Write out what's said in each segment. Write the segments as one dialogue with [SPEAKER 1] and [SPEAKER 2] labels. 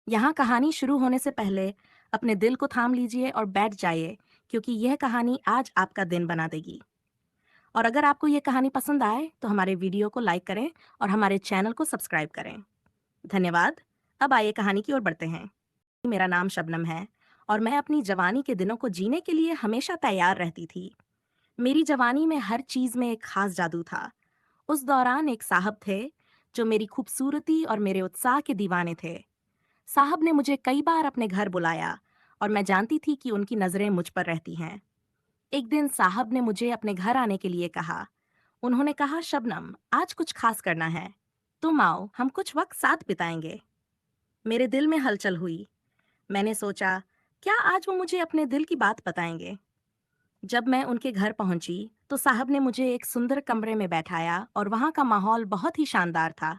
[SPEAKER 1] यहाँ कहानी शुरू होने से पहले अपने दिल को थाम लीजिए और बैठ जाइए, क्योंकि यह कहानी आज आपका दिन बना देगी। और अगर आपको ये कहानी पसंद आए तो हमारे वीडियो को लाइक करें और हमारे चैनल को सब्सक्राइब करें। धन्यवाद। अब आइए कहानी की ओर बढ़ते हैं। मेरा नाम शबनम है और मैं अपनी जवानी के दिनों को जीने के लिए हमेशा तैयार रहती थी। मेरी जवानी में हर चीज में एक खास जादू था। उस दौरान एक साहब थे जो मेरी खूबसूरती और मेरे उत्साह के दीवाने थे। साहब ने मुझे कई बार अपने घर बुलाया और मैं जानती थी कि उनकी नजरें मुझ पर रहती हैं। एक दिन साहब ने मुझे अपने घर आने के लिए कहा। उन्होंने कहा, शबनम, आज कुछ खास करना है। तुम आओ, हम कुछ वक्त साथ बिताएंगे। मेरे दिल में हलचल हुई। मैंने सोचा, क्या आज वो मुझे अपने दिल की बात बताएंगे? जब मैं उनके घर पहुंची तो साहब ने मुझे एक सुंदर कमरे में बैठाया और वहां का माहौल बहुत ही शानदार था।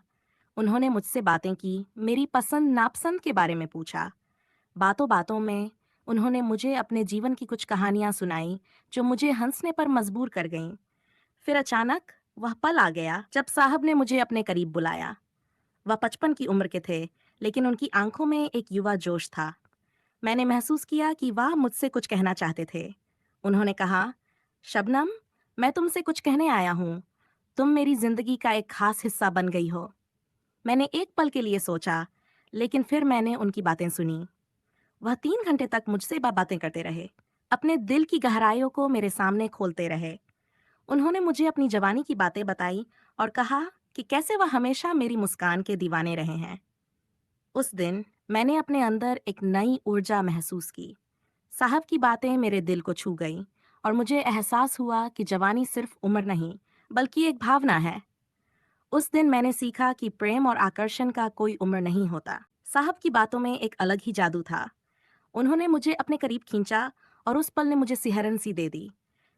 [SPEAKER 1] उन्होंने मुझसे बातें की, मेरी पसंद नापसंद के बारे में पूछा। बातों बातों में उन्होंने मुझे अपने जीवन की कुछ कहानियां सुनाई जो मुझे हंसने पर मजबूर कर गईं। फिर अचानक वह पल आ गया जब साहब ने मुझे अपने करीब बुलाया। वह 55 की उम्र के थे, लेकिन उनकी आंखों में एक युवा जोश था। मैंने महसूस किया कि वह मुझसे कुछ कहना चाहते थे। उन्होंने कहा, शबनम, मैं तुमसे कुछ कहने आया हूँ। तुम मेरी जिंदगी का एक खास हिस्सा बन गई हो। मैंने एक पल के लिए सोचा, लेकिन फिर मैंने उनकी बातें सुनी। वह 3 घंटे तक मुझसे बातें करते रहे, अपने दिल की गहराइयों को मेरे सामने खोलते रहे। उन्होंने मुझे अपनी जवानी की बातें बताई और कहा कि कैसे वह हमेशा मेरी मुस्कान के दीवाने रहे हैं। उस दिन मैंने अपने अंदर एक नई ऊर्जा महसूस की। साहब की बातें मेरे दिल को छू गईं और मुझे एहसास हुआ कि जवानी सिर्फ उम्र नहीं, बल्कि एक भावना है। उस दिन मैंने सीखा कि प्रेम और आकर्षण का कोई उम्र नहीं होता। साहब की बातों में एक अलग ही जादू था। उन्होंने मुझे अपने करीब खींचा और उस पल ने मुझे सिहरन सी दे दी।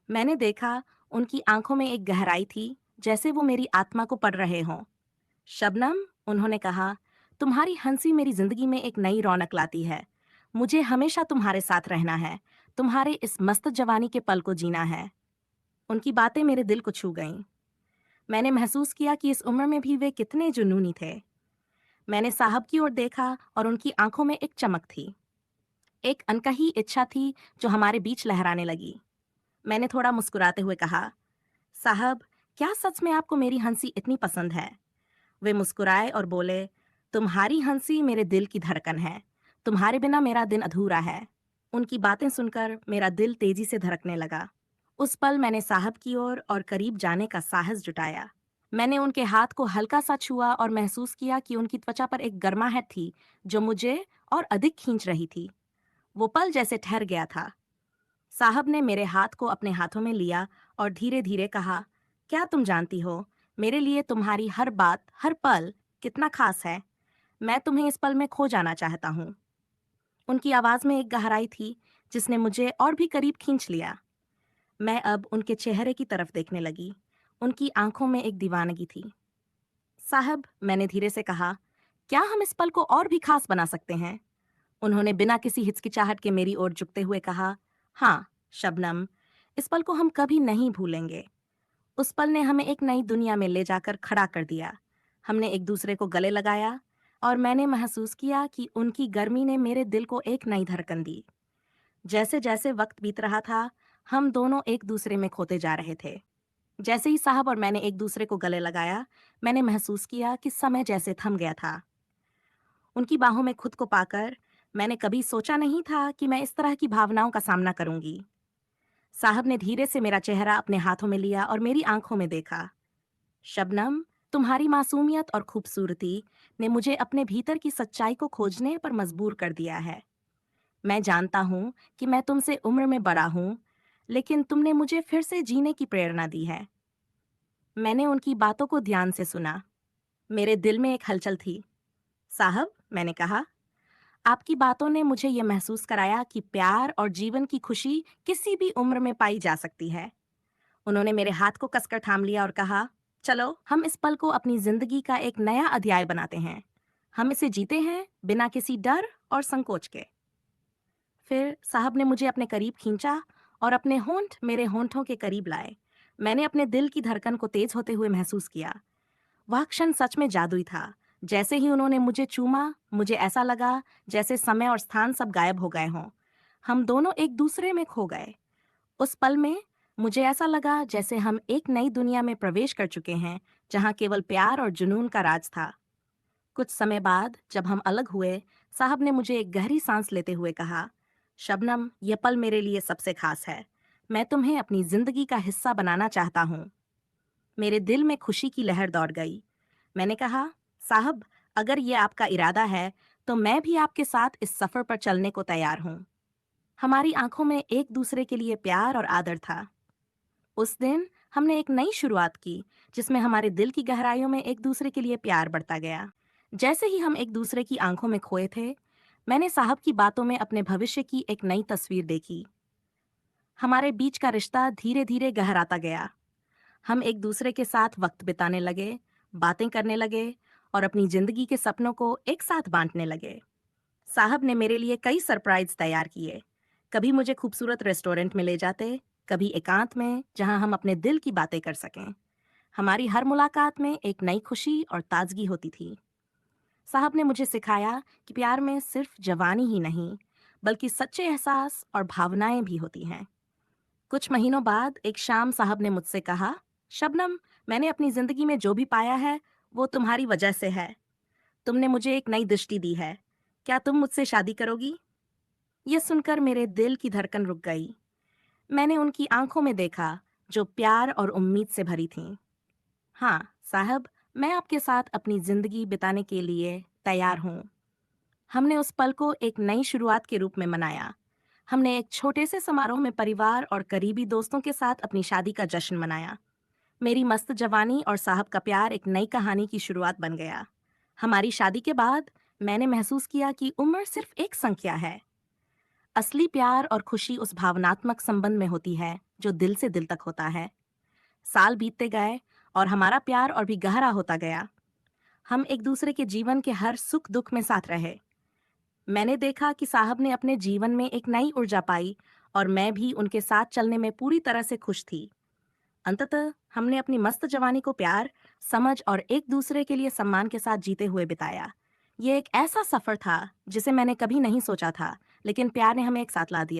[SPEAKER 1] मैंने देखा, उनकी आंखों में एक गहराई थी, जैसे वो मेरी आत्मा को पढ़ रहे हों। शबनम, उन्होंने कहा, तुम्हारी हंसी मेरी जिंदगी में एक नई रौनक लाती है। मुझे हमेशा तुम्हारे साथ रहना है, तुम्हारे इस मस्त जवानी के पल को जीना है। उनकी बातें मेरे दिल को छू गईं। मैंने महसूस किया कि इस उम्र में भी वे कितने जुनूनी थे। मैंने साहब की ओर देखा और उनकी आंखों में एक चमक थी, एक अनकही इच्छा थी जो हमारे बीच लहराने लगी। मैंने थोड़ा मुस्कुराते हुए कहा, साहब, क्या सच में आपको मेरी हंसी इतनी पसंद है? वे मुस्कुराए और बोले, तुम्हारी हंसी मेरे दिल की धड़कन है। तुम्हारे बिना मेरा दिन अधूरा है। उनकी बातें सुनकर मेरा दिल तेजी से धड़कने लगा। उस पल मैंने साहब की ओर और करीब जाने का साहस जुटाया। मैंने उनके हाथ को हल्का सा छुआ और महसूस किया कि उनकी त्वचा पर एक गर्माहट थी जो मुझे और अधिक खींच रही थी। वो पल जैसे ठहर गया था। साहब ने मेरे हाथ को अपने हाथों में लिया और धीरे धीरे कहा, क्या तुम जानती हो, मेरे लिए तुम्हारी हर बात, हर पल कितना खास है। मैं तुम्हें इस पल में खो जाना चाहता हूँ। उनकी आवाज में एक गहराई थी जिसने मुझे और भी करीब खींच लिया। मैं अब उनके चेहरे की तरफ देखने लगी। उनकी आंखों में एक दीवानगी थी। साहब, मैंने धीरे से कहा, क्या हम इस पल को और भी खास बना सकते हैं? उन्होंने बिना किसी हिचकिचाहट के मेरी ओर झुकते हुए कहा, हाँ, शबनम, इस पल को हम कभी नहीं भूलेंगे। उस पल ने हमें एक नई दुनिया में ले जाकर खड़ा कर दिया। हमने एक दूसरे को गले लगाया और मैंने महसूस किया कि उनकी गर्मी ने मेरे दिल को एक नई धड़कन दी। जैसे जैसे वक्त बीत रहा था, हम दोनों एक दूसरे में खोते जा रहे थे। जैसे ही साहब और मैंने एक दूसरे को गले लगाया, मैंने महसूस किया कि समय जैसे थम गया था। उनकी बाहों में खुद को पाकर मैंने कभी सोचा नहीं था कि मैं इस तरह की भावनाओं का सामना करूंगी। साहब ने धीरे से मेरा चेहरा अपने हाथों में लिया और मेरी आंखों में देखा। शबनम, तुम्हारी मासूमियत और खूबसूरती ने मुझे अपने भीतर की सच्चाई को खोजने पर मजबूर कर दिया है। मैं जानता हूँ कि मैं तुमसे उम्र में बड़ा हूँ, लेकिन तुमने मुझे फिर से जीने की प्रेरणा दी है। मैंने उनकी बातों को ध्यान से सुना। मेरे दिल में एक हलचल थी। साहब, मैंने कहा, आपकी बातों ने मुझे ये महसूस कराया कि प्यार और जीवन की खुशी किसी भी उम्र में पाई जा सकती है। उन्होंने मेरे हाथ को कसकर थाम लिया और कहा, चलो हम इस पल को अपनी जिंदगी का एक नया अध्याय बनाते हैं। हम इसे जीते हैं बिना किसी डर और संकोच के। फिर साहब ने मुझे अपने करीब खींचा और अपने होंठ मेरे होंठों के करीब लाए। मैंने अपने दिल की धड़कन को तेज होते हुए महसूस किया। वह क्षण सच में जादुई था। जैसे ही उन्होंने मुझे चूमा, मुझे ऐसा लगा जैसे समय और स्थान सब गायब हो गए हों। हम दोनों एक दूसरे में खो गए। उस पल में मुझे ऐसा लगा जैसे हम एक नई दुनिया में प्रवेश कर चुके हैं, जहां केवल प्यार और जुनून का राज था। कुछ समय बाद जब हम अलग हुए, साहब ने मुझे एक गहरी सांस लेते हुए कहा, शबनम, यह पल मेरे लिए सबसे खास है। मैं तुम्हें अपनी जिंदगी का हिस्सा बनाना चाहता हूँ। मेरे दिल में खुशी की लहर दौड़ गई। मैंने कहा, साहब, अगर ये आपका इरादा है, तो मैं भी आपके साथ इस सफर पर चलने को तैयार हूँ। हमारी आंखों में एक दूसरे के लिए प्यार और आदर था। उस दिन हमने एक नई शुरुआत की, जिसमें हमारे दिल की गहराइयों में एक दूसरे के लिए प्यार बढ़ता गया। जैसे ही हम एक दूसरे की आंखों में खोए थे, मैंने साहब की बातों में अपने भविष्य की एक नई तस्वीर देखी। हमारे बीच का रिश्ता धीरे धीरे गहराता गया। हम एक दूसरे के साथ वक्त बिताने लगे, बातें करने लगे और अपनी जिंदगी के सपनों को एक साथ बांटने लगे। साहब ने मेरे लिए कई सरप्राइज तैयार किए। कभी मुझे खूबसूरत रेस्टोरेंट में ले जाते, कभी एकांत में जहां हम अपने दिल की बातें कर सकें। हमारी हर मुलाकात में एक नई खुशी और ताजगी होती थी। साहब ने मुझे सिखाया कि प्यार में सिर्फ जवानी ही नहीं, बल्कि सच्चे एहसास और भावनाएं भी होती हैं। कुछ महीनों बाद एक शाम साहब ने मुझसे कहा, शबनम, मैंने अपनी जिंदगी में जो भी पाया है, वो तुम्हारी वजह से है। तुमने मुझे एक नई दृष्टि दी है। क्या तुम मुझसे शादी करोगी? यह सुनकर मेरे दिल की धड़कन रुक गई। मैंने उनकी आंखों में देखा, जो प्यार और उम्मीद से भरी थीं। हाँ, साहब, मैं आपके साथ अपनी जिंदगी बिताने के लिए तैयार हूँ। हमने उस पल को एक नई शुरुआत के रूप में मनाया। हमने एक छोटे से समारोह में परिवार और करीबी दोस्तों के साथ अपनी शादी का जश्न मनाया। मेरी मस्त जवानी और साहब का प्यार एक नई कहानी की शुरुआत बन गया। हमारी शादी के बाद मैंने महसूस किया कि उम्र सिर्फ एक संख्या है। असली प्यार और खुशी उस भावनात्मक संबंध में होती है जो दिल से दिल तक होता है। साल बीतते गए और हमारा प्यार और भी गहरा होता गया। हम एक दूसरे के जीवन के हर सुख दुख में साथ रहे। मैंने देखा कि साहब ने अपने जीवन में एक नई ऊर्जा पाई और मैं भी उनके साथ चलने में पूरी तरह से खुश थी। अंततः हमने अपनी मस्त जवानी को प्यार, समझ और एक दूसरे के लिए सम्मान के साथ जीते हुए बिताया। ये एक ऐसा सफर था जिसे मैंने कभी नहीं सोचा था, लेकिन प्यार ने हमें एक साथ ला दिया।